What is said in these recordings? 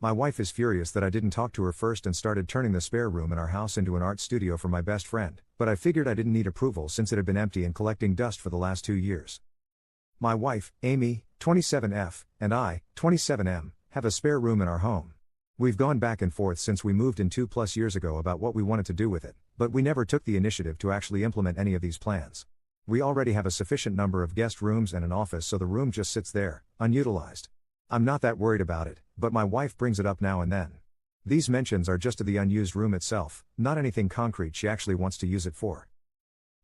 My wife is furious that I didn't talk to her first and started turning the spare room in our house into an art studio for my best friend, but I figured I didn't need approval since it had been empty and collecting dust for the last 2 years. My wife, Amy, 27F, and I, 27M, have a spare room in our home. We've gone back and forth since we moved in 2+ years ago about what we wanted to do with it, but we never took the initiative to actually implement any of these plans. We already have a sufficient number of guest rooms and an office, so the room just sits there, unutilized. I'm not that worried about it, but my wife brings it up now and then. These mentions are just of the unused room itself, not anything concrete she actually wants to use it for.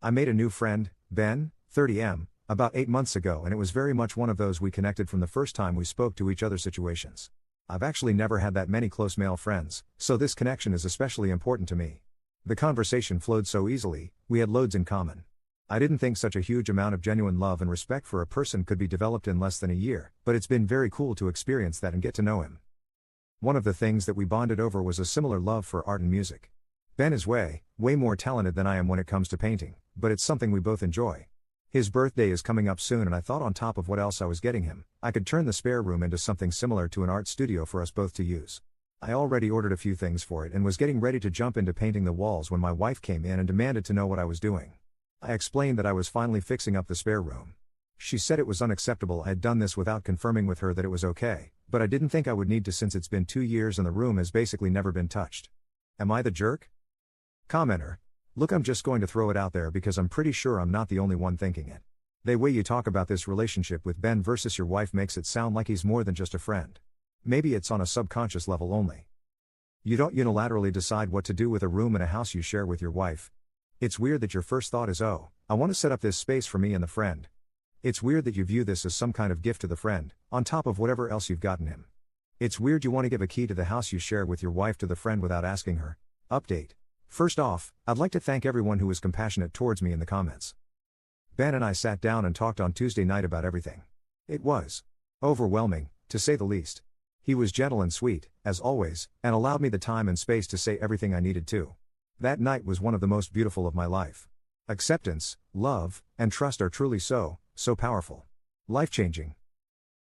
I made a new friend, Ben, 30M, about 8 months ago, and it was very much one of those we connected from the first time we spoke to each other situations. I've actually never had that many close male friends, so this connection is especially important to me. The conversation flowed so easily, we had loads in common. I didn't think such a huge amount of genuine love and respect for a person could be developed in less than a year, but it's been very cool to experience that and get to know him. One of the things that we bonded over was a similar love for art and music. Ben is way more talented than I am when it comes to painting, but it's something we both enjoy. His birthday is coming up soon, and I thought on top of what else I was getting him, I could turn the spare room into something similar to an art studio for us both to use. I already ordered a few things for it and was getting ready to jump into painting the walls when my wife came in and demanded to know what I was doing. I explained that I was finally fixing up the spare room. She said it was unacceptable I had done this without confirming with her that it was okay, but I didn't think I would need to since it's been 2 years and the room has basically never been touched. Am I the jerk? Commenter. Look, I'm just going to throw it out there because I'm pretty sure I'm not the only one thinking it. The way you talk about this relationship with Ben versus your wife makes it sound like he's more than just a friend. Maybe it's on a subconscious level only. You don't unilaterally decide what to do with a room in a house you share with your wife. It's weird that your first thought is, oh, I want to set up this space for me and the friend. It's weird that you view this as some kind of gift to the friend, on top of whatever else you've gotten him. It's weird you want to give a key to the house you share with your wife to the friend without asking her. Update. First off, I'd like to thank everyone who was compassionate towards me in the comments. Ben and I sat down and talked on Tuesday night about everything. It was overwhelming, to say the least. He was gentle and sweet, as always, and allowed me the time and space to say everything I needed to. That night was one of the most beautiful of my life. Acceptance, love, and trust are truly so powerful. Life-changing.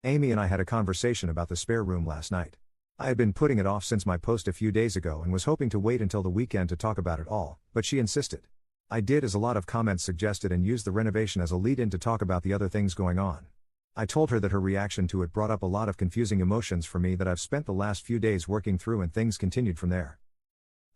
Amy and I had a conversation about the spare room last night. I had been putting it off since my post a few days ago and was hoping to wait until the weekend to talk about it all, but she insisted. I did as a lot of comments suggested and used the renovation as a lead-in to talk about the other things going on. I told her that her reaction to it brought up a lot of confusing emotions for me that I've spent the last few days working through, and things continued from there.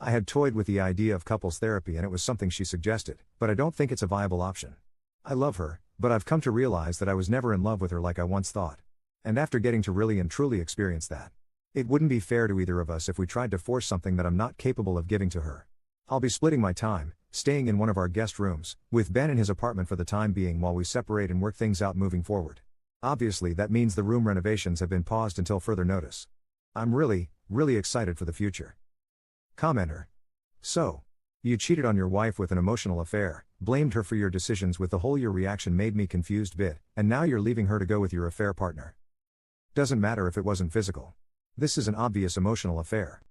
I had toyed with the idea of couples therapy and it was something she suggested, but I don't think it's a viable option. I love her, but I've come to realize that I was never in love with her like I once thought. And after getting to really and truly experience that, it wouldn't be fair to either of us if we tried to force something that I'm not capable of giving to her. I'll be splitting my time, staying in one of our guest rooms, with Ben in his apartment for the time being while we separate and work things out moving forward. Obviously that means the room renovations have been paused until further notice. I'm really excited for the future. Commenter. So, you cheated on your wife with an emotional affair, blamed her for your decisions with the whole your reaction made me confused bit, and now you're leaving her to go with your affair partner. Doesn't matter if it wasn't physical. This is an obvious emotional affair.